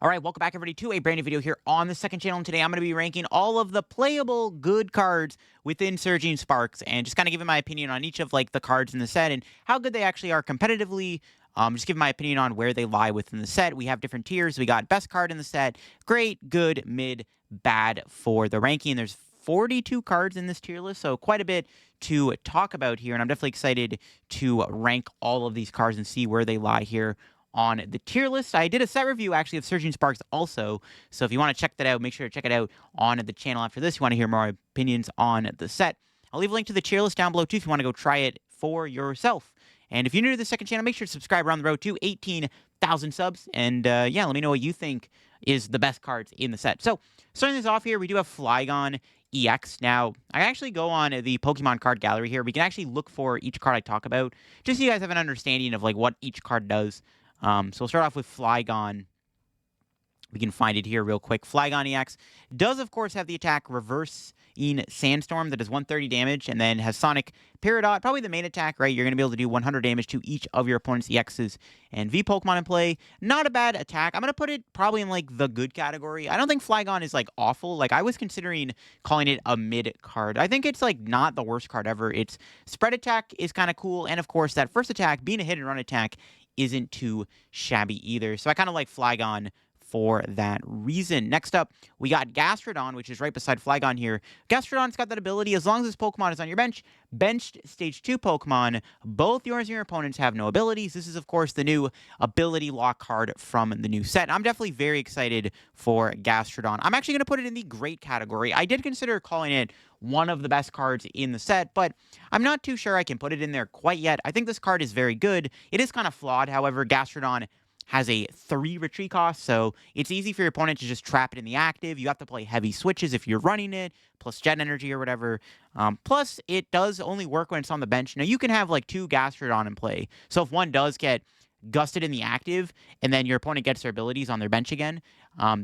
All right, welcome back everybody to a brand new video here on the second channel. And today I'm going to be ranking all of the playable good cards within Surging Sparks and just kind of giving my opinion on each of like the cards in the set and how good they actually are competitively. Just giving my opinion on where they lie within the set. We have different tiers. We got best card in the set, great, good, mid, bad for the ranking. There's 42 cards in this tier list, so quite a bit to talk about here. And I'm definitely excited to rank all of these cards and see where they lie here on the tier list. I did a set review actually of Surging Sparks also, so if you want to check that out, make sure to check it out on the channel after this. You want to hear more opinions on the set. I'll leave a link to the tier list down below too if you want to go try it for yourself. And if you're new to the second channel, make sure to subscribe. We're on the road to 18,000 subs. And yeah, let me know what you think is the best cards in the set. So starting this off here, we do have Flygon EX. Now, I actually go on the Pokemon card gallery here. We can actually look for each card I talk about, just so you guys have an understanding of like what each card does. So we'll start off with Flygon. We can find it here real quick. Flygon EX does, of course, have the attack Reverse in Sandstorm that does 130 damage, and then has Sonic Peridot, probably the main attack, right? You're going to be able to do 100 damage to each of your opponent's EXs and V Pokemon in play. Not a bad attack. I'm going to put it probably in, like, the good category. I don't think Flygon is, like, awful. Like, I was considering calling it a mid card. I think it's, like, not the worst card ever. Its spread attack is kind of cool, and, of course, that first attack, being a hit and run attack, isn't too shabby either. So I kind of like Flygon for that reason. Next up, we got Gastrodon, which is right beside Flygon here. Gastrodon's got that ability, as long as this Pokemon is on your bench, benched Stage 2 Pokemon, both yours and your opponents have no abilities. This is, of course, the new ability lock card from the new set. I'm definitely very excited for Gastrodon. I'm actually going to put it in the great category. I did consider calling it one of the best cards in the set, but I'm not too sure I can put it in there quite yet. I think this card is very good. It is kind of flawed, however. Gastrodon has a 3 retreat cost, so it's easy for your opponent to just trap it in the active. You have to play heavy switches if you're running it, plus Jet Energy or whatever. Plus, it does only work when it's on the bench. Now, you can have like 2 Gastrodon in play, so if one does get gusted in the active, and then your opponent gets their abilities on their bench again,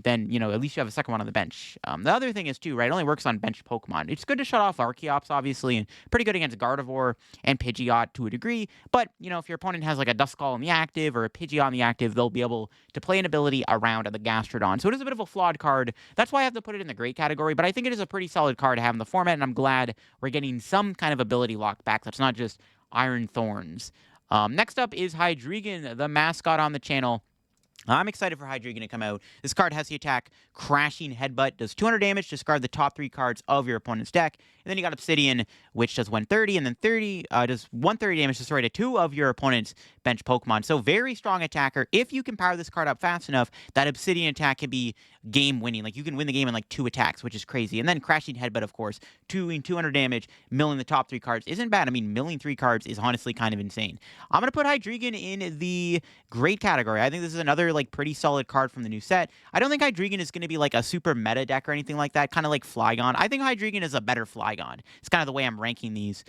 then, you know, at least you have a second one on the bench. The other thing is, too, right, it only works on bench Pokemon. It's good to shut off Archeops, obviously, and pretty good against Gardevoir and Pidgeot to a degree, but, you know, if your opponent has, like, a Duskull in the active or a Pidgeot in the active, they'll be able to play an ability around the Gastrodon. So it is a bit of a flawed card. That's why I have to put it in the great category, but I think it is a pretty solid card to have in the format, and I'm glad we're getting some kind of ability lock back that's not just Iron Thorns. Next up is Hydreigon, the mascot on the channel. I'm excited for Hydreigon to come out. This card has the attack Crashing Headbutt, does 200 damage, discard the top 3 cards of your opponent's deck. And then you got Obsidian, which does 130, and then 30 does 130 damage, destroy to 2 of your opponent's bench Pokemon. So very strong attacker. If you can power this card up fast enough, that Obsidian attack can be game winning. Like, you can win the game in like 2 attacks, which is crazy. And then Crashing Headbutt, of course, doing 200 damage, milling the top 3 cards isn't bad. I mean, milling 3 cards is honestly kind of insane. I'm going to put Hydreigon in the great category. I think this is another like pretty solid card from the new set. I don't think Hydreigon is going to be like a super meta deck or anything like that, kind of like Flygon. I think Hydreigon is a better Flygon. It's kind of the way I'm ranking these.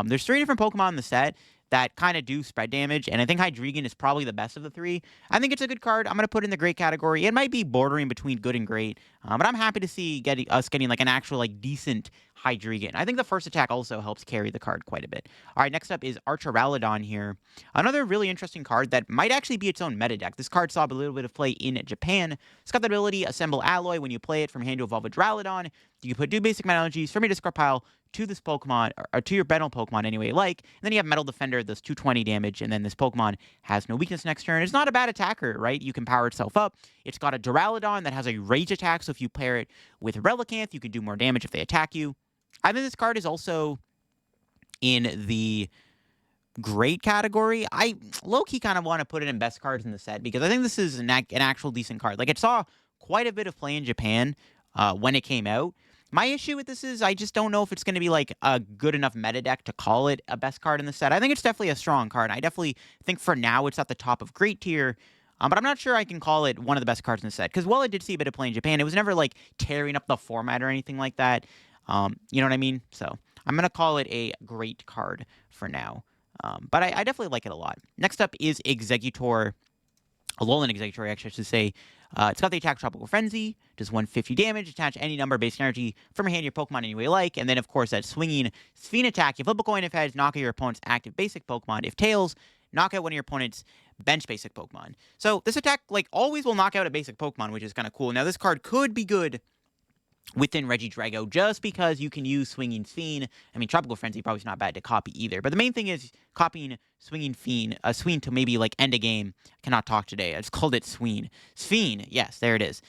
There's 3 different Pokemon in the set that kind of do spread damage, and I think Hydreigon is probably the best of the 3. I think it's a good card. I'm going to put it in the great category. It might be bordering between good and great, but I'm happy to see us getting like an actual like decent Hydreigon. I think the first attack also helps carry the card quite a bit. All right, next up is Archeralodon here. Another really interesting card that might actually be its own meta deck. This card saw a little bit of play in Japan. It's got the ability Assemble Alloy. When you play it from hand to evolve a Duraludon, you can put 2 basic mana energies from your discard pile to this Pokemon, or to your battle Pokemon anyway, like, and then you have Metal Defender, does 220 damage, and then this Pokemon has no weakness next turn. It's not a bad attacker, right? You can power itself up. It's got a Duraludon that has a Rage attack, so if you pair it with Relicanth, you can do more damage if they attack you. I think this card is also in the great category. I low-key kind of want to put it in best cards in the set, because I think this is an actual decent card. Like, it saw quite a bit of play in Japan when it came out. My issue with this is I just don't know if it's going to be like a good enough meta deck to call it a best card in the set. I think it's definitely a strong card. I definitely think for now it's at the top of great tier, but I'm not sure I can call it one of the best cards in the set, because while I did see a bit of play in Japan, it was never like tearing up the format or anything like that. You know what I mean? So I'm going to call it a great card for now, but I definitely like it a lot. Next up is Exeggutor. Alolan Exeggutor, actually, I should say. It's got the attack Tropical Frenzy, does 150 damage, attach any number of base energy from your hand to your Pokemon any way you like, and then, of course, that swinging Sphin attack. You flip a coin if heads, knock out your opponent's active basic Pokemon. If tails, knock out one of your opponent's bench basic Pokemon. So this attack, like, always will knock out a basic Pokemon, which is kind of cool. Now, this card could be good within Regidrago just because you can use Swinging Fiend. I mean, Tropical Frenzy probably is not bad to copy either. But the main thing is copying Swinging Fiend, Sween to maybe, like, end a game. I cannot talk today. I just called it Sween. Sphene. Yes, there it is.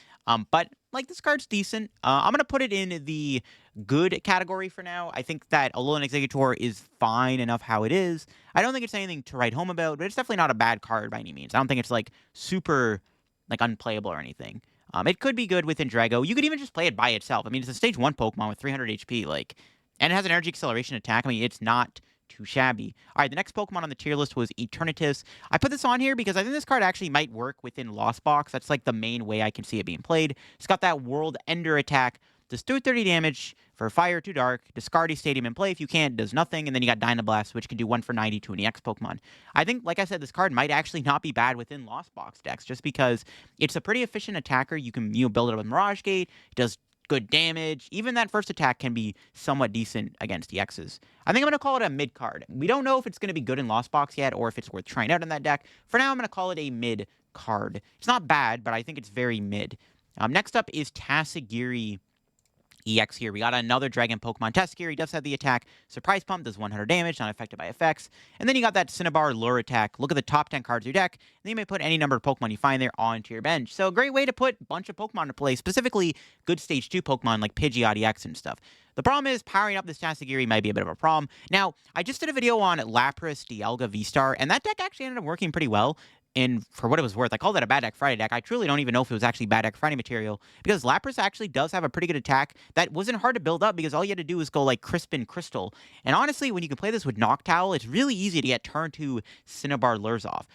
But, like, this card's decent. I'm going to put it in the good category for now. I think that Alolan Exeggutor is fine enough how it is. I don't think it's anything to write home about, but it's definitely not a bad card by any means. I don't think it's, like, super, like, unplayable or anything. It could be good within Drago. You could even just play it by itself. I mean, it's a stage 1 Pokemon with 300 HP, like, and it has an energy acceleration attack. I mean, it's not too shabby. All right, the next Pokemon on the tier list was Eternatus. I put this on here because I think this card actually might work within Lost Box. That's, like, the main way I can see it being played. It's got that World Ender attack. Does 230 damage for Fire to Dark. Discard a Stadium in play. If you can't, does nothing. And then you got Dynablast, which can do 1 for 90 to an EX Pokemon. I think, like I said, this card might actually not be bad within Lost Box decks, just because it's a pretty efficient attacker. You can build it up with Mirage Gate. It does good damage. Even that first attack can be somewhat decent against EXs. I think I'm going to call it a mid card. We don't know if it's going to be good in Lost Box yet or if it's worth trying out in that deck. For now, I'm going to call it a mid card. It's not bad, but I think it's very mid. Next up is Tatsugiri EX here. We got another Dragon Pokemon. Tatsugiri does have the attack. Surprise Pump does 100 damage, not affected by effects. And then you got that Cinnabar Lure attack. Look at the top 10 cards of your deck, and then you may put any number of Pokemon you find there onto your bench. So a great way to put a bunch of Pokemon to play, specifically good Stage 2 Pokemon like Pidgeot EX and stuff. The problem is powering up this Tatsugiri might be a bit of a problem. Now, I just did a video on Lapras, Dialga, V-Star, and that deck actually ended up working pretty well. And for what it was worth, I called it a Bad Deck Friday deck. I truly don't even know if it was actually Bad Deck Friday material, because Lapras actually does have a pretty good attack that wasn't hard to build up, because all you had to do was go like Crispin Crystal. And honestly, when you can play this with Noctowl, it's really easy to get turn 2 Cinnabar Lures off.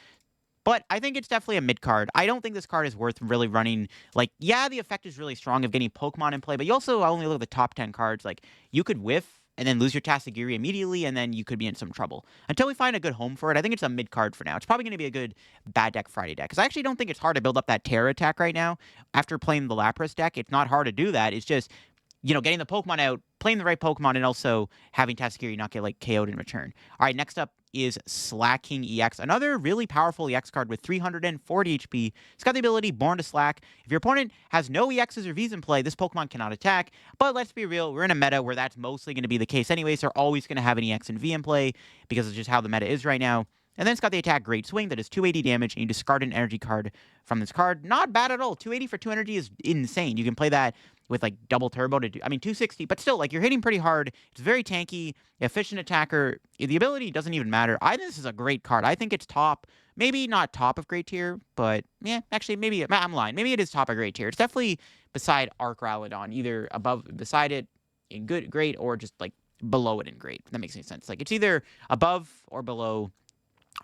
But I think it's definitely a mid card. I don't think this card is worth really running. Like, yeah, the effect is really strong of getting Pokemon in play, but you also only look at the top 10 cards. Like, you could whiff and then lose your Tatsugiri immediately, and then you could be in some trouble. Until we find a good home for it, I think it's a mid-card for now. It's probably going to be a good Bad Deck Friday deck, because I actually don't think it's hard to build up that Terra attack right now. After playing the Lapras deck, it's not hard to do that. It's just, you know, getting the Pokemon out, playing the right Pokemon, and also having Tatsugiri not get, like, KO'd in return. All right, next up is Slacking EX, another really powerful EX card with 340 HP. It's got the ability Born to Slack. If your opponent has no EXs or Vs in play, this Pokemon cannot attack. But let's be real, we're in a meta where that's mostly going to be the case anyways. They're always going to have an EX and V in play because it's just how the meta is right now. And then it's got the attack Great Swing that is 280 damage, and you discard an energy card from this card. Not bad at all. 280 for 2 energy is insane. You can play that with, like, double turbo to do, I mean, 260, but still, like, you're hitting pretty hard. It's very tanky, efficient attacker. The ability doesn't even matter. I think this is a great card. I think it's top, maybe not top of great tier, but yeah, actually, maybe, I'm lying. Maybe it is top of great tier. It's definitely beside Arc Ralladon, either beside it in good, great, or just, like, below it in great. If that makes any sense. Like, it's either above or below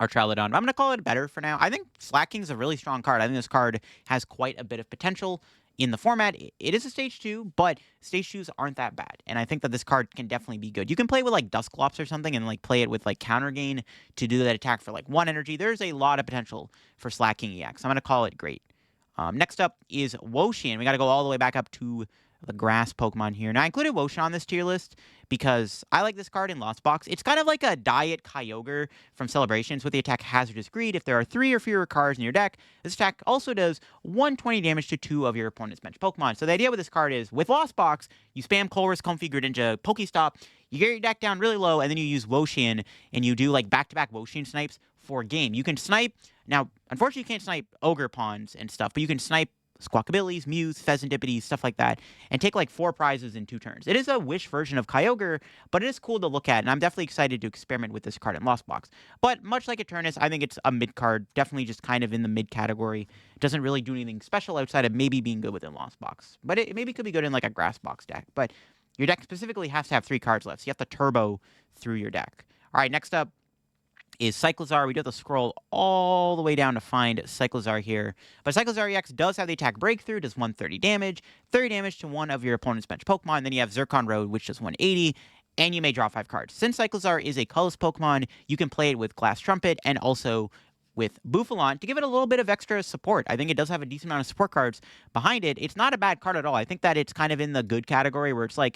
Artralodon. I'm going to call it better for now. I think Slacking is a really strong card. I think this card has quite a bit of potential in the format. It is a Stage 2, but Stage 2s aren't that bad. And I think that this card can definitely be good. You can play with, like, Dusclops or something and, like, play it with, like, Counter Gain to do that attack for, like, 1 energy. There's a lot of potential for Slacking EX. I'm going to call it great. Next up is Woshin. We got to go all the way back up to the grass Pokemon here. Now, I included Woshin on this tier list because I like this card in Lost Box. It's kind of like a Diet Kyogre from Celebrations with the attack Hazardous Greed. If there are 3 or fewer cards in your deck, this attack also does 120 damage to 2 of your opponent's bench Pokemon. So the idea with this card is, with Lost Box, you spam Colress, Comfy, Greninja, Pokestop, you get your deck down really low, and then you use Woshin, and you do, like, back-to-back Woshin snipes for a game. You can snipe, now, unfortunately, you can't snipe Ogre Pawns and stuff, but you can snipe Squawkabillies, Mews, Pheasantippities, stuff like that, and take like 4 prizes in 2 turns. It is a Wish version of Kyogre, but it is cool to look at, and I'm definitely excited to experiment with this card in Lost Box. But much like Eternus, I think it's a mid card, definitely just kind of in the mid category. It doesn't really do anything special outside of maybe being good within Lost Box, but it maybe could be good in like a Grass Box deck. But your deck specifically has to have 3 cards left, so you have to turbo through your deck. All right, next up is Cyclizar. We do have to scroll all the way down to find Cyclizar here. But Cyclizar EX does have the attack Breakthrough, does 130 damage, 30 damage to 1 of your opponent's bench Pokemon. Then you have Zircon Road, which does 180, and you may draw 5 cards. Since Cyclizar is a colorless Pokemon, you can play it with Glass Trumpet and also with Bouffalon to give it a little bit of extra support. I think it does have a decent amount of support cards behind it. It's not a bad card at all. I think that it's kind of in the good category where it's kind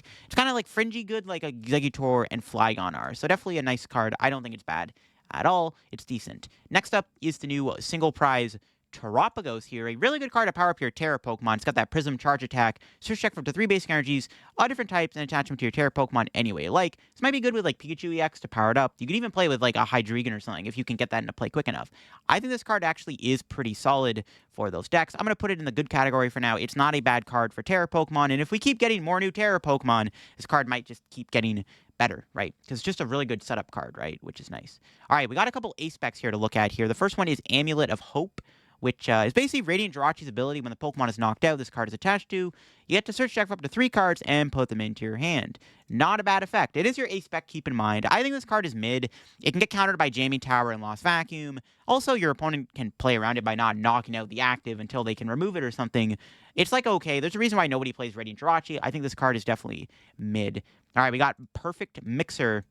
of like fringy good, like a Exeggutor and Flygon are. So definitely a nice card. I don't think it's bad. at all. It's decent. Next up is the new single prize Terapagos here, a really good card to power up your Terra Pokemon. It's got that Prism Charge attack, search check for up to 3 basic energies, all different types, and attach them to your Terra Pokemon anyway. Like, this might be good with like Pikachu EX to power it up. You could even play with like a Hydreigon or something if you can get that into play quick enough. I think this card actually is pretty solid for those decks. I'm going to put it in the good category for now. It's not a bad card for Terra Pokemon, and if we keep getting more new Terra Pokemon, this card might just keep getting better, right? Because it's just a really good setup card, right? Which is nice. All right, we got a couple ace specs here to look at here. The first one is Amulet of Hope, which is basically Radiant Jirachi's ability when the Pokemon is knocked out, this card is attached to. You get to search check for up to 3 cards and put them into your hand. Not a bad effect. It is your ace spec, keep in mind. I think this card is mid. It can get countered by Jamming Tower and Lost Vacuum. Also, your opponent can play around it by not knocking out the active until they can remove it or something. It's like, okay, there's a reason why nobody plays Radiant Jirachi. I think this card is definitely mid. All right, we got Perfect Mixer,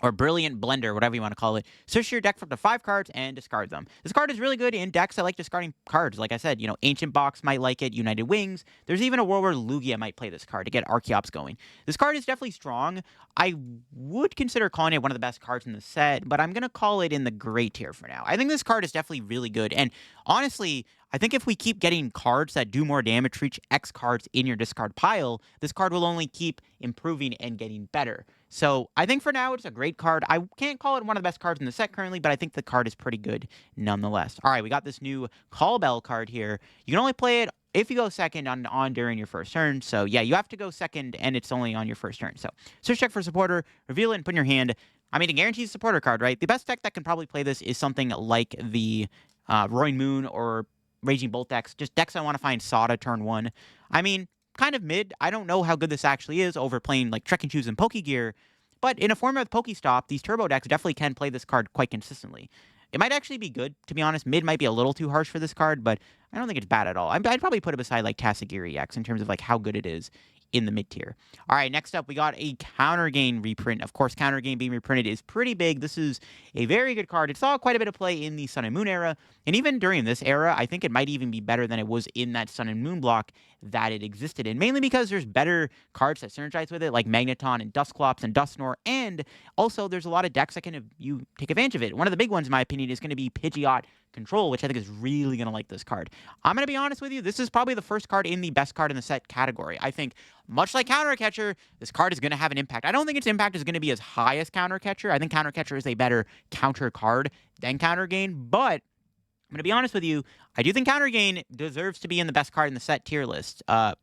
or Brilliant Blender, whatever you want to call it. Search your deck for up to 5 cards and discard them. This card is really good in decks that like discarding cards. Like I said, Ancient Box might like it, United Wings. There's even a world where Lugia might play this card to get Archeops going. This card is definitely strong. I would consider calling it one of the best cards in the set, but I'm going to call it in the gray tier for now. I think this card is definitely really good, and honestly, I think if we keep getting cards that do more damage for each X cards in your discard pile, this card will only keep improving and getting better. So I think for now it's a great card. I can't call it one of the best cards in the set currently, but I think the card is pretty good nonetheless. All right, we got this new Call Bell card here. You can only play it if you go second on during your first turn. So yeah, you have to go second, and it's only on your first turn. So search check for supporter, reveal it, and put in your hand. I mean, it guarantees a supporter card, right? The best deck that can probably play this is something like the Roaring Moon or Raging Bolt decks. Just decks I want to find Sada turn 1. I mean, kind of mid. I don't know how good this actually is over playing like Trekking Shoes and Pokegear, but in a format with Pokestop, these turbo decks definitely can play this card quite consistently. It might actually be good, to be honest. Mid might be a little too harsh for this card, but I don't think it's bad at all. I'd probably put it beside like Tassagiri X in terms of like how good it is in the mid tier. All right, next up, we got a Counter Gain reprint. Of course, Counter Gain being reprinted is pretty big. This is a very good card. It saw quite a bit of play in the Sun and Moon era, and even during this era, I think it might even be better than it was in that Sun and Moon block that it existed in, mainly because there's better cards that synergize with it, like Magneton and Dusclops and Dusknoir, and also there's a lot of decks that can you take advantage of it. One of the big ones, in my opinion, is going to be Pidgeot Control, which I think is really going to like this card. I'm going to be honest with you, this is probably the first card in the best card in the set category. I think, much like Counter Catcher, this card is going to have an impact. I don't think its impact is going to be as high as Counter Catcher. I think Counter Catcher is a better counter card than Counter Gain, but I'm going to be honest with you, I do think Counter Gain deserves to be in the best card in the set tier list, or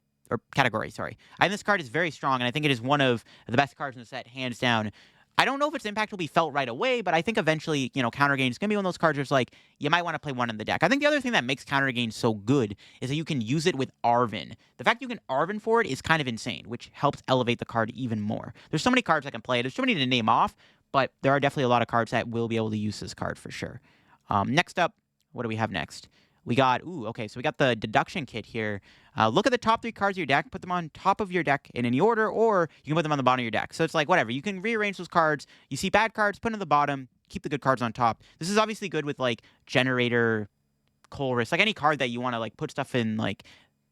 category, sorry. I think this card is very strong, and I think it is one of the best cards in the set, hands down. I don't know if its impact will be felt right away, but I think eventually, Counter Gain is going to be one of those cards where it's like, you might want to play one in the deck. I think the other thing that makes Counter Gain so good is that you can use it with Arven. The fact you can Arven for it is kind of insane, which helps elevate the card even more. There's so many cards that can play it. There's so many to name off, but there are definitely a lot of cards that will be able to use this card for sure. Next up, what do we have next? We got, okay, so we got the deduction kit here. Look at the top 3 cards of your deck, put them on top of your deck in any order, or you can put them on the bottom of your deck. So it's like, whatever. You can rearrange those cards. You see bad cards, put them at the bottom, keep the good cards on top. This is obviously good with, like, Generator, Colress, like any card that you want to, like, put stuff in, like,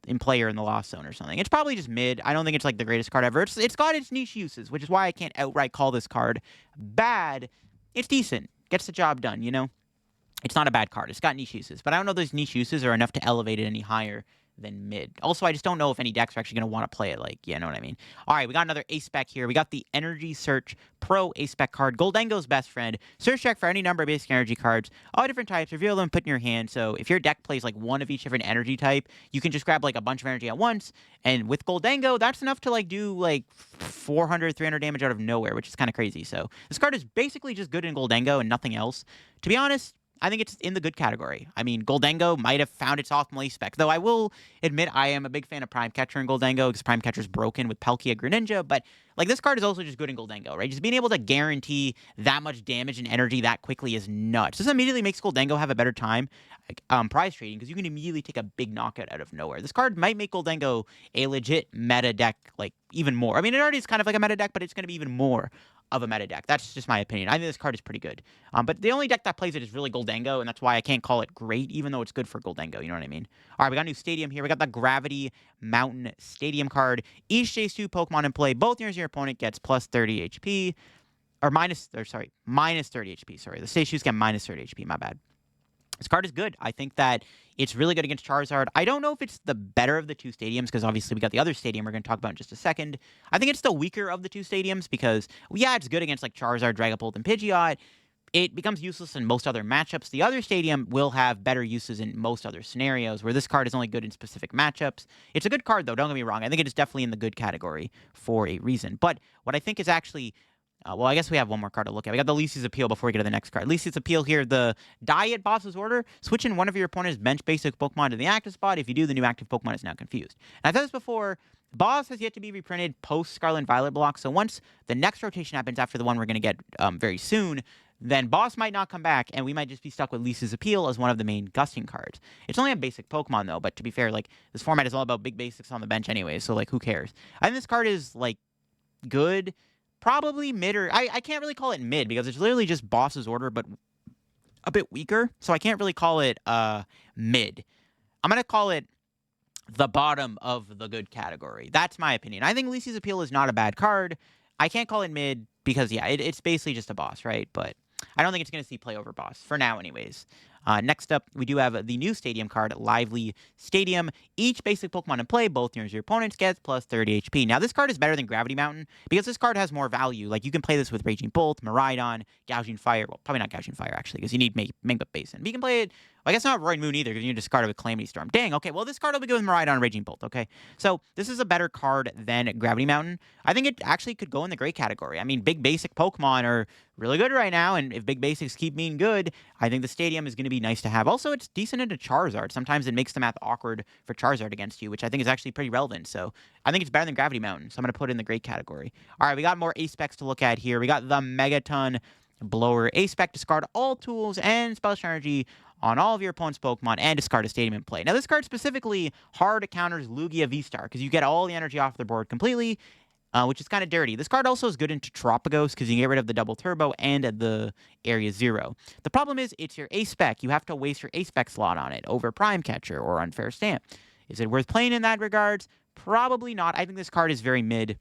in play or in the Lost Zone or something. It's probably just mid. I don't think it's, like, the greatest card ever. It's got its niche uses, which is why I can't outright call this card bad. It's decent. Gets the job done, It's not a bad card. It's got niche uses, but I don't know if those niche uses are enough to elevate it any higher than mid. Also, I just don't know if any decks are actually going to want to play it. Like, you know what I mean? All right, we got another ace spec here. We got the Energy Search Pro ace spec card, Goldengo's best friend. Search check for any number of basic energy cards, all different types, reveal them, put in your hand. So if your deck plays like one of each different energy type, you can just grab like a bunch of energy at once. And with Goldengo, that's enough to like do like 400, 300 damage out of nowhere, which is kind of crazy. So this card is basically just good in Goldengo and nothing else. To be honest, I think it's in the good category. I mean, Goldengo might have found its optimal spec, though I will admit I am a big fan of Prime Catcher in Goldengo because Prime Catcher's broken with Palkia Greninja, but like this card is also just good in Goldengo, right? Just being able to guarantee that much damage and energy that quickly is nuts. This immediately makes Goldengo have a better time prize trading because you can immediately take a big knockout out of nowhere. This card might make Goldengo a legit meta deck, like even more. I mean, it already is kind of like a meta deck, but it's going to be even more of a meta deck. That's just my opinion. I think this card is pretty good. But the only deck that plays it is really Goldengo, and that's why I can't call it great, even though it's good for Goldengo. You know what I mean? All right, we got a new stadium here. We got the Gravity Mountain Stadium card. Each stays 2 Pokemon in play. Both turns your opponent gets plus 30 HP. minus 30 HP. Sorry, the Stay Shoes get minus 30 HP. My bad. This card is good. I think that it's really good against Charizard. I don't know if it's the better of the two stadiums because obviously we got the other stadium we're going to talk about in just a second. I think it's the weaker of the two stadiums because, yeah, it's good against like Charizard, Dragapult, and Pidgeot. It becomes useless in most other matchups. The other stadium will have better uses in most other scenarios where this card is only good in specific matchups. It's a good card, though. Don't get me wrong. I think it is definitely in the good category for a reason. But what I think is actually well, I guess we have one more card to look at. We got the Lucy's Appeal before we get to the next card. Lucy's Appeal here, the Diet Boss's Order. Switch in one of your opponent's bench basic Pokemon to the active spot. If you do, the new active Pokemon is now confused. And I've said this before, Boss has yet to be reprinted post Scarlet Violet block, so once the next rotation happens after the one we're going to get very soon, then Boss might not come back, and we might just be stuck with Lucy's Appeal as one of the main gusting cards. It's only a basic Pokemon, though, but to be fair, like, this format is all about big basics on the bench anyway, so, like, who cares? I think this card is, like, good. Probably mid, or I can't really call it mid because it's literally just Boss's Order, but a bit weaker. So I can't really call it mid. I'm going to call it the bottom of the good category. That's my opinion. I think Lucy's Appeal is not a bad card. I can't call it mid because, yeah, it's basically just a boss, right? But I don't think it's going to see play over Boss, for now anyways. Next up, we do have the new stadium card, Lively Stadium. Each basic Pokemon in play, both yours your opponents, gets plus 30 HP. Now, this card is better than Gravity Mountain because this card has more value. Like, you can play this with Raging Bolt, Miraidon, Gouging Fire. Well, probably not Gouging Fire, actually, because you need Make-Up Basin. But you can play it, well, I guess not Roaring Moon either, because you need to discard it with Calamity Storm. Dang, okay, well, this card will be good with Miraidon and Raging Bolt, okay? So, this is a better card than Gravity Mountain. I think it actually could go in the great category. I mean, big basic Pokemon are really good right now, and if big basics keep being good, I think the stadium is going to be nice to have. Also, it's decent into Charizard. Sometimes it makes the math awkward for Charizard against you, which I think is actually pretty relevant. So I think it's better than Gravity Mountain, so I'm going to put it in the great category. All right, we got more A-Specs to look at here. We got the Megaton Blower A-Spec. Discard all tools and Special Energy on all of your opponent's Pokemon and discard a stadium in play. Now, this card specifically hard counters Lugia V-Star because you get all the energy off the board completely, which is kind of dirty. This card also is good into Tropicos because you can get rid of the double turbo and the Area 0. The problem is it's your A-Spec. You have to waste your A-Spec slot on it over Prime Catcher or Unfair Stamp. Is it worth playing in that regards? Probably not. I think this card is very mid.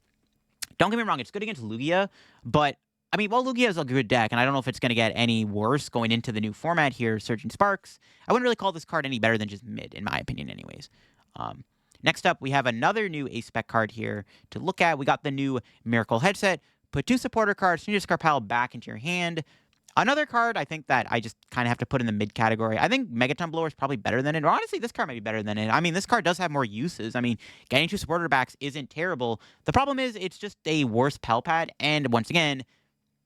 Don't get me wrong, it's good against Lugia, but I mean, while Lugia is a good deck, and I don't know if it's going to get any worse going into the new format here, Surging Sparks, I wouldn't really call this card any better than just mid, in my opinion anyways. Next up, we have another new A-Spec card here to look at. We got the new Miracle Headset. Put 2 supporter cards from your discard pile back into your hand. Another card I think that I just kind of have to put in the mid category. I think Megaton Blower is probably better than it. Or honestly, this card might be better than it. I mean, this card does have more uses. I mean, getting 2 supporter backs isn't terrible. The problem is it's just a worse Palpad. And once again,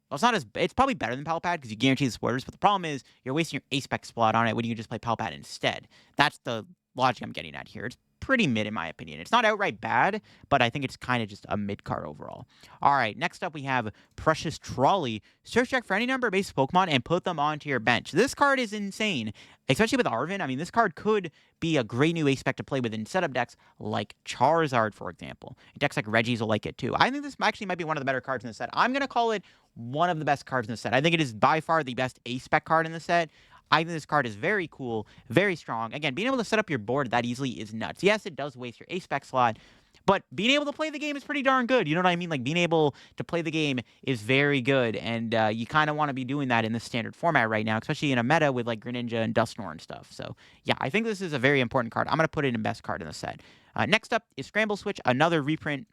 well, it's probably better than Palpad because you guarantee the supporters. But the problem is you're wasting your A-Spec slot on it when you can just play Palpad instead. That's the logic I'm getting at here. It's pretty mid in my opinion. It's not outright bad, but I think it's kind of just a mid card overall. All right, next up we have Precious Trolley. Search deck for any number of basic Pokemon and put them onto your bench. This card is insane, especially with Arvin. I mean, this card could be a great new A-Spec to play with in setup decks like Charizard, for example. Decks like Reggie's will like it too. I think this actually might be one of the better cards in the set. I'm going to call it one of the best cards in the set. I think it is by far the best A-Spec card in the set. I think this card is very cool, very strong. Again, being able to set up your board that easily is nuts. Yes, it does waste your A-Spec slot, but being able to play the game is pretty darn good. You know what I mean? Like, being able to play the game is very good, and you kind of want to be doing that in the standard format right now, especially in a meta with, like, Greninja and Dusknoir and stuff. So, yeah, I think this is a very important card. I'm going to put it in best card in the set. Next up is Scramble Switch, another reprint.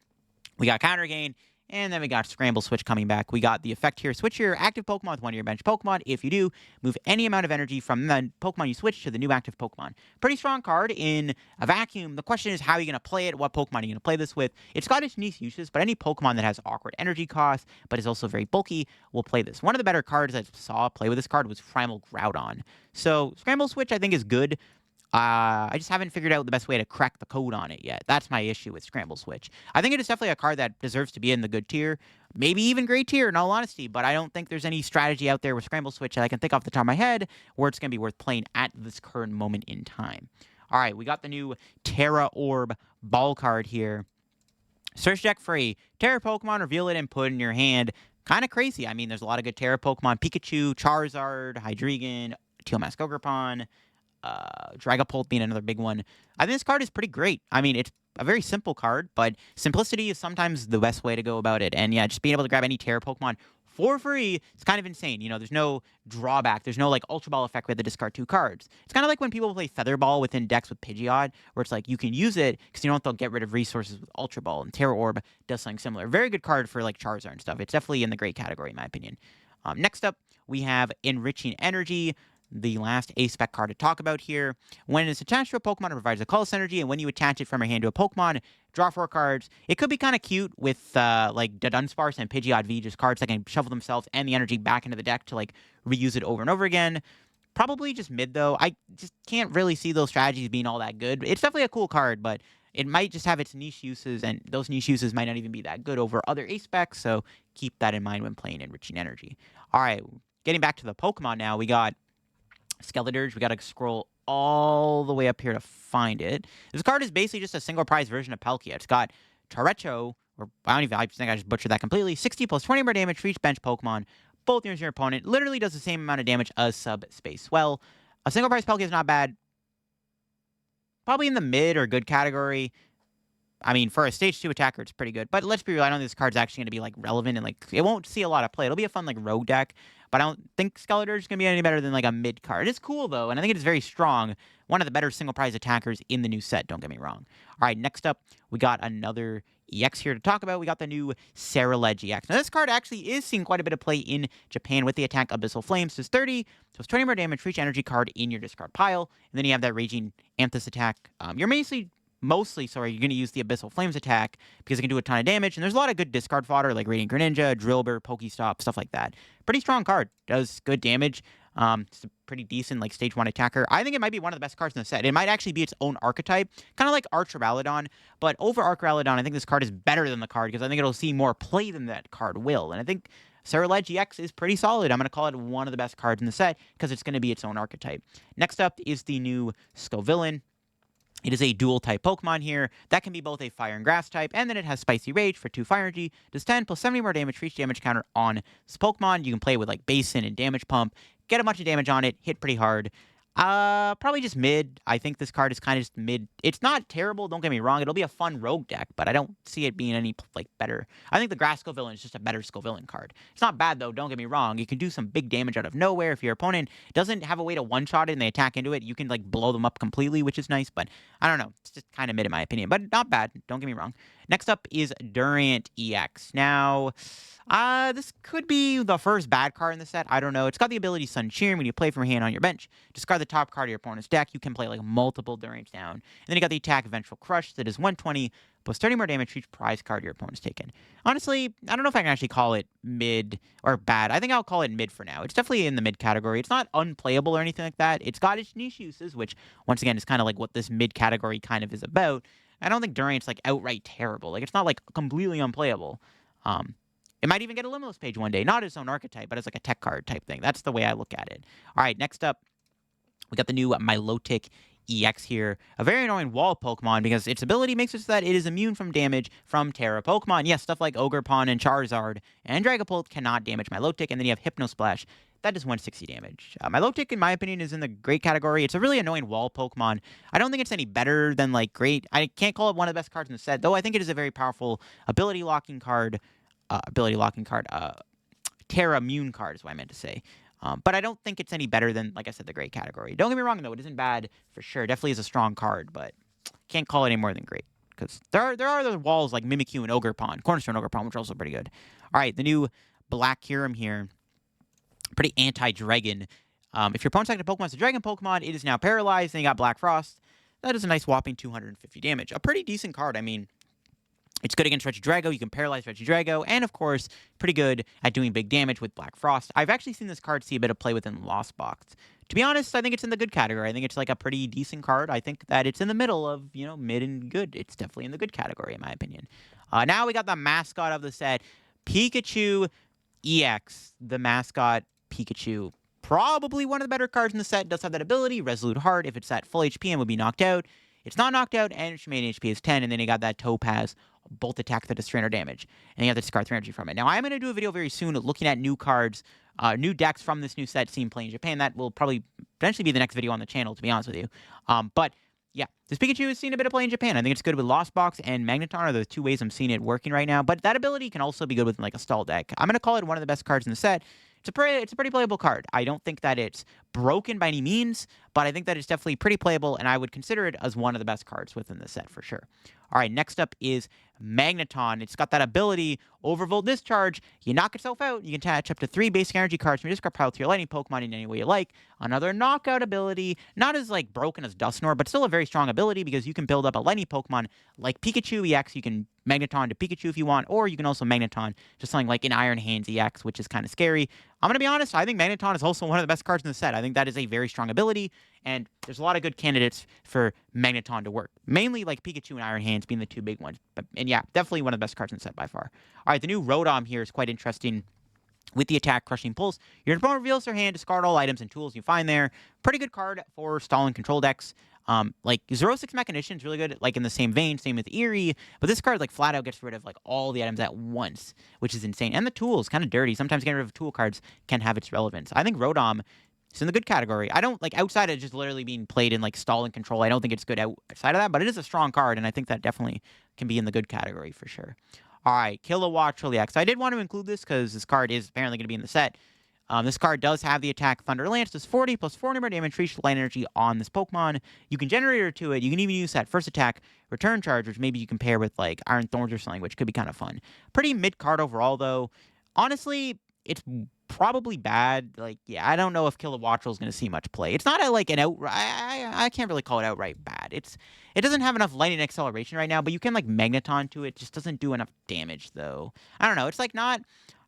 We got Counter Gain. And then we got Scramble Switch coming back. We got the effect here. Switch your active Pokemon with one of your bench Pokemon. If you do, move any amount of energy from the Pokemon you switch to the new active Pokemon. Pretty strong card in a vacuum. The question is how are you going to play it? What Pokemon are you going to play this with? It's got its niche uses, but any Pokemon that has awkward energy costs, but is also very bulky, will play this. One of the better cards I saw play with this card was Primal Groudon. So Scramble Switch, I think, is good. I just haven't figured out the best way to crack the code on it yet. That's my issue with Scramble Switch. I think it is definitely a card that deserves to be in the good tier, maybe even great tier in all honesty, but I don't think there's any strategy out there with Scramble Switch that I can think off the top of my head where it's going to be worth playing at this current moment in time. All right, we got the new Terra Orb Ball card here. Search deck for a Terra Pokemon, reveal it, and put it in your hand. Kind of crazy. I mean, there's a lot of good Terra Pokemon. Pikachu, Charizard, Hydreigon, Teal Mask Ogrepon, Dragapult being another big one. I think this card is pretty great. I mean, it's a very simple card, but simplicity is sometimes the best way to go about it. And yeah, just being able to grab any Terra Pokemon for free. It's kind of insane. You know, there's no drawback. There's no like Ultra Ball effect. We have to discard 2 cards. It's kind of like when people play Feather Ball within decks with Pidgeot, where it's like you can use it because you don't have to get rid of resources with Ultra Ball. And Terra Orb does something similar. Very good card for like Charizard and stuff. It's definitely in the great category, in my opinion. Next up, we have Enriching Energy, the last A-Spec card to talk about here. When it's attached to a Pokemon, it provides a colorless energy, and when you attach it from your hand to a Pokemon, draw 4 cards. It could be kind of cute with like the Dunsparce and Pidgeot V, just cards that can shuffle themselves and the energy back into the deck to like reuse it over and over again. Probably just mid, though. I just can't really see those strategies being all that good. It's definitely a cool card, but it might just have its niche uses, and those niche uses might not even be that good over other A-Specs, so keep that in mind when playing Enriching Energy. All right, getting back to the Pokemon now, we got Skeledirge. We got to scroll all the way up here to find it. This card is basically just a single prize version of Palkia. It's got Tarecho, or I think I just butchered that completely. 60 plus 20 more damage for each bench Pokemon. Both near your opponent. Literally does the same amount of damage as Subspace Swell. A single prize Palkia is not bad. Probably in the mid or good category. I mean, for a stage 2 attacker, it's pretty good. But let's be real, I don't think this card's actually going to be like relevant and like it won't see a lot of play. It'll be a fun like rogue deck, but I don't think Skeledirge is going to be any better than like a mid card. It's cool though, and I think it is very strong. One of the better single prize attackers in the new set, don't get me wrong. All right, next up, we got another EX here to talk about. We got the new Ceruledge EX. Now, this card actually is seeing quite a bit of play in Japan with the attack Abyssal Flames. It's 30, so it's 20 more damage for each energy card in your discard pile. And then you have that Raging Amethyst attack. You're mostly, you're going to use the Abyssal Flames attack because it can do a ton of damage. And there's a lot of good discard fodder like Radiant Greninja, Drillbur, Pokestop, stuff like that. Pretty strong card. Does good damage. It's a pretty decent like stage 1 attacker. I think it might be one of the best cards in the set. It might actually be its own archetype, kind of like Archeraladon. But over Archeraladon, I think this card is better than the card because I think it'll see more play than that card will. And I think Ceruledge EX is pretty solid. I'm going to call it one of the best cards in the set because it's going to be its own archetype. Next up is the new Scovillain. It is a dual-type Pokemon here that can be both a Fire and Grass type, and then it has Spicy Rage for 2 Fire Energy, does 10 plus 70 more damage for each damage counter on this Pokemon. You can play with like Basin and Damage Pump, get a bunch of damage on it, hit pretty hard. Probably just mid. I think this card is kind of just mid. It's not terrible, don't get me wrong. It'll be a fun rogue deck, but I don't see it being any like better. I think the Grass Scovillain is just a better Scovillain card. It's not bad though, don't get me wrong. You can do some big damage out of nowhere if your opponent doesn't have a way to one-shot it and they attack into it. You can like blow them up completely, which is nice, but I don't know. It's just kind of mid in my opinion, but not bad. Don't get me wrong. Next up is Durant EX. Now, this could be the first bad card in the set. I don't know. It's got the ability Sun Cheering. When you play from your hand on your bench, discard the top card of your opponent's deck. You can play like multiple Durants down. And then you got the attack Vengeful Crush that is 120 plus 30 more damage for each prize card your opponent's taken. Honestly, I don't know if I can actually call it mid or bad. I think I'll call it mid for now. It's definitely in the mid category. It's not unplayable or anything like that. It's got its niche uses, which once again is kind of like what this mid category kind of is about. I don't think Durant's like outright terrible. Like it's not like completely unplayable. It might even get a Limitless page one day, not its own archetype, but as like a tech card type thing. That's the way I look at it. All right, next up, we got the new Milotic EX here. A very annoying wall Pokemon because its ability makes it so that it is immune from damage from Terra Pokemon. Yes, stuff like Ogerpon and Charizard and Dragapult cannot damage Milotic, and then you have Hypnosplash. That does 160 damage. Milotic, in my opinion, is in the great category. It's a really annoying wall Pokemon. I don't think it's any better than, like, great. I can't call it one of the best cards in the set, though I think it is a very powerful ability locking card. Terra Immune card is what I meant to say. But I don't think it's any better than, like I said, the great category. Don't get me wrong, though. It isn't bad for sure. Definitely is a strong card, but can't call it any more than great. Because there are those walls like Mimikyu and Ogerpon, Cornerstone Ogerpon, which are also pretty good. All right, the new Black Kyurem here. Pretty anti-dragon. If your opponent's active Pokemon is a dragon Pokemon, it is now paralyzed, and you got Black Frost. That is a nice whopping 250 damage. A pretty decent card. I mean, it's good against Regidrago. You can paralyze Regidrago, and of course, pretty good at doing big damage with Black Frost. I've actually seen this card see a bit of play within Lost Box. To be honest, I think it's in the good category. I think it's like a pretty decent card. I think that it's in the middle of, mid and good. It's definitely in the good category, in my opinion. Now we got the mascot of the set, Pikachu EX, the mascot Pikachu. Probably one of the better cards in the set. Does have that ability, Resolute Heart. If it's at full HP and would be knocked out. It's not knocked out, and its remaining HP is 10, and then you got that Topaz Bolt attack that does 300 damage, and you have to discard 3 energy from it. Now, I'm going to do a video very soon looking at new cards, new decks from this new set seen playing in Japan. That will probably potentially be the next video on the channel, to be honest with you. But Yeah, this Pikachu has seen a bit of play in Japan. I think it's good with Lost Box and Magneton are the two ways I'm seeing it working right now. But that ability can also be good with like a stall deck. I'm gonna call it one of the best cards in the set. It's a pretty playable card. I don't think that it's broken by any means, but I think that it's definitely pretty playable, and I would consider it as one of the best cards within the set for sure. All right, next up is Magneton. It's got that ability, Overvolt Discharge. You knock yourself out, you can attach up to 3 basic energy cards from your discard pile to your lightning Pokemon in any way you like. Another knockout ability, not as like broken as Dusknoir, but still a very strong ability because you can build up a lightning Pokemon like Pikachu EX. You can Magneton to Pikachu if you want, or you can also Magneton to something like an Iron Hands EX, which is kind of scary. I'm going to be honest, I think Magneton is also one of the best cards in the set. I think that is a very strong ability, and there's a lot of good candidates for Magneton to work. Mainly like Pikachu and Iron Hands being the two big ones. And yeah, definitely one of the best cards in the set by far. All right, the new Rotom here is quite interesting. With the attack Crushing Pulse, your opponent reveals their hand, discard all items and tools you find there. Pretty good card for stall and control decks. Like 0-6 Mechanician is really good, like in the same vein, same with Eerie. But this card like flat out gets rid of like all the items at once, which is insane. And the tools, kind of dirty. Sometimes getting rid of tool cards can have its relevance. I think Rotom is in the good category. I don't like outside of just literally being played in like stall and control. I don't think it's good outside of that, but it is a strong card, and I think that definitely can be in the good category for sure. All right, Kilowatt Trilliax. I did want to include this because this card is apparently going to be in the set. This card does have the attack Thunder Lance, does 40 plus 4 number damage for each light energy on this Pokemon. You can generate her to it. You can even use that first attack return charge, which maybe you can pair with like Iron Thorns or something, which could be kind of fun. Pretty mid card overall, though. Honestly, it's probably bad. Like, yeah, I don't know if Kilowattrel is going to see much play. It's not like an outright. I can't really call it outright bad. It doesn't have enough lightning acceleration right now, but you can like Magneton to it. Just doesn't do enough damage though. I don't know. It's like not.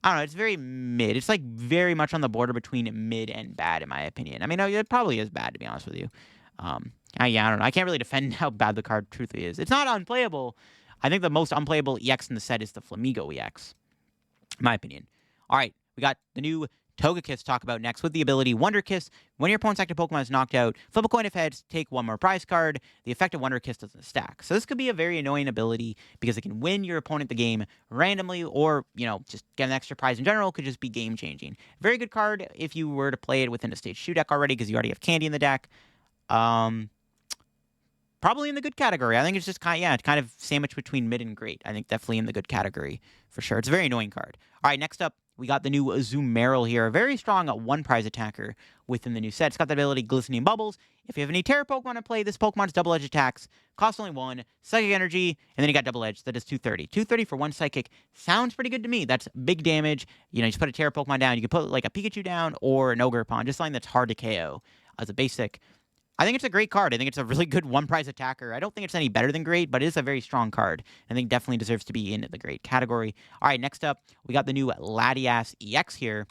I don't know. It's very mid. It's like very much on the border between mid and bad, in my opinion. I mean, it probably is bad to be honest with you. Yeah, I don't know. I can't really defend how bad the card truthfully is. It's not unplayable. I think the most unplayable EX in the set is the Flamigo EX, in my opinion. All right, we got the new Togekiss to talk about next with the ability Wonder Kiss. When your opponent's active Pokemon is knocked out, flip a coin of heads, take 1 more prize card. The effect of Wonder Kiss doesn't stack. So this could be a very annoying ability because it can win your opponent the game randomly, or, you know, just get an extra prize in general. Could just be game changing. Very good card if you were to play it within a stage 2 deck already because you already have Candy in the deck. Probably in the good category. I think it's just it's kind of sandwiched between mid and great. I think definitely in the good category for sure. It's a very annoying card. All right, next up, we got the new Azumarill here. A very strong 1-prize attacker within the new set. It's got the ability Glistening Bubbles. If you have any Terra Pokemon to play, this Pokemon's double-edged attacks. Cost only 1. Psychic Energy. And then you got double-edged. That is 230. 230 for 1 Psychic. Sounds pretty good to me. That's big damage. You know, you just put a Terra Pokemon down. You can put like a Pikachu down or an Ogerpon. Just something that's hard to KO as a basic. I think it's a great card. I think it's a really good 1-prize attacker. I don't think it's any better than great, but it is a very strong card. I think definitely deserves to be in the great category. All right, next up, we got the new Latias EX here.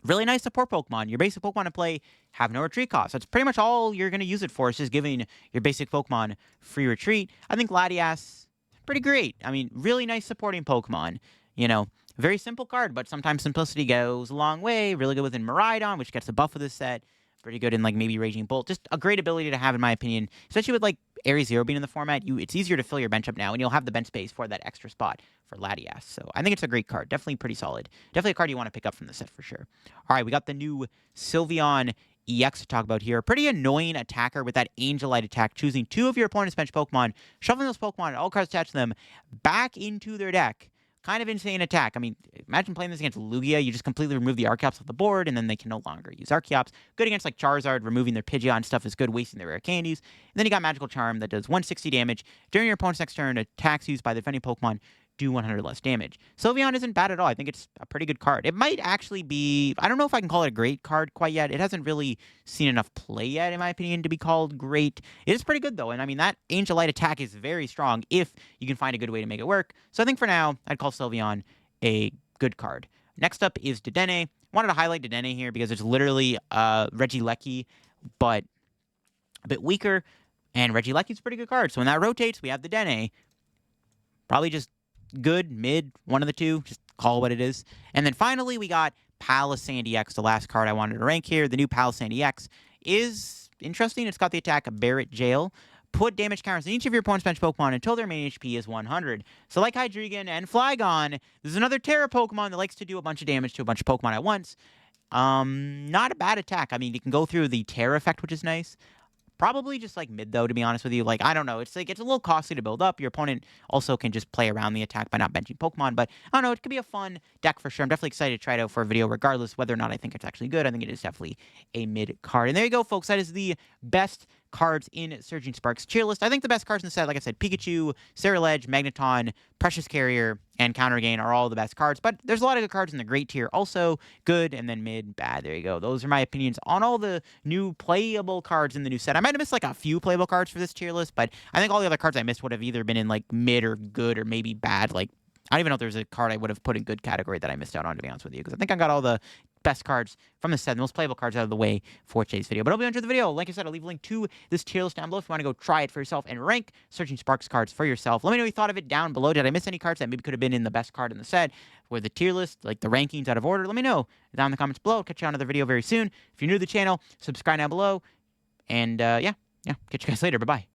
Really nice support Pokemon. Your basic Pokemon to play have no retreat cost. That's pretty much all you're going to use it for. It's just giving your basic Pokemon free retreat. I think Latias, pretty great. I mean, really nice supporting Pokemon. You know, very simple card, but sometimes simplicity goes a long way. Really good within Miraidon, which gets a buff with this set. Pretty good in like maybe Raging Bolt. Just a great ability to have in my opinion, especially with like Area Zero being in the format. It's easier to fill your bench up now, and you'll have the bench space for that extra spot for Latias. So I think it's a great card. Definitely pretty solid. Definitely a card you want to pick up from the set for sure. All right, we got the new Sylveon EX to talk about here. A pretty annoying attacker with that Angel Light attack, choosing 2 of your opponent's bench Pokemon, shuffling those Pokemon and all cards attached to them back into their deck. Kind of insane attack. I mean, imagine playing this against Lugia. You just completely remove the Archeops off the board, and then they can no longer use Archeops. Good against, like, Charizard. Removing their Pidgeot stuff is good, wasting their rare candies. And then you got Magical Charm that does 160 damage. During your opponent's next turn, attacks used by the defending Pokemon do 100 less damage. Sylveon isn't bad at all. I think it's a pretty good card. It might actually be... I don't know if I can call it a great card quite yet. It hasn't really seen enough play yet, in my opinion, to be called great. It is pretty good, though. And, I mean, that Angel Light attack is very strong if you can find a good way to make it work. So I think for now, I'd call Sylveon a good card. Next up is Dedenne. Wanted to highlight Dedenne here because it's literally Regieleki, but a bit weaker. And Regieleki's a pretty good card. So when that rotates, we have Dedenne. Probably just good, mid, one of the two. Just call it what it is. And then finally, we got Palisand EX, the last card I wanted to rank here. The new Palisand EX is interesting. It's got the attack Barret Jail. Put damage counters on each of your opponent's bench Pokemon until their main HP is 100. So like Hydreigon and Flygon, there's another Terra Pokemon that likes to do a bunch of damage to a bunch of Pokemon at once. Not a bad attack. I mean, you can go through the Terra effect, which is nice. Probably just like mid though, to be honest with you. Like I don't know, it's like it's a little costly to build up. Your opponent also can just play around the attack by not benching Pokemon, but I don't know, it could be a fun deck for sure. I'm definitely excited to try it out for a video, regardless whether or not I think it's actually good. I think it is definitely a mid card. And there you go, folks. That is the best cards in Surging Sparks tier list. I think the best cards in the set, like I said, Pikachu, Ceruledge, Magneton, Precious Carrier, and Counter Gain are all the best cards. But there's a lot of good cards in the great tier also. Good, and then mid, bad. There you go. Those are my opinions on all the new playable cards in the new set. I might have missed like a few playable cards for this tier list, but I think all the other cards I missed would have either been in like mid or good or maybe bad. Like, I don't even know if there's a card I would have put in good category that I missed out on, to be honest with you, because I think I got all the best cards from the set, the most playable cards out of the way for today's video. But I hope you enjoyed the video. Like I said, I'll leave a link to this tier list down below if you want to go try it for yourself and rank Surging Sparks cards for yourself. Let me know what you thought of it down below. Did I miss any cards that maybe could have been in the best card in the set or the tier list, like the rankings out of order? Let me know down in the comments below. I'll catch you on another video very soon. If you're new to the channel, subscribe down below. And yeah, catch you guys later. Bye-bye.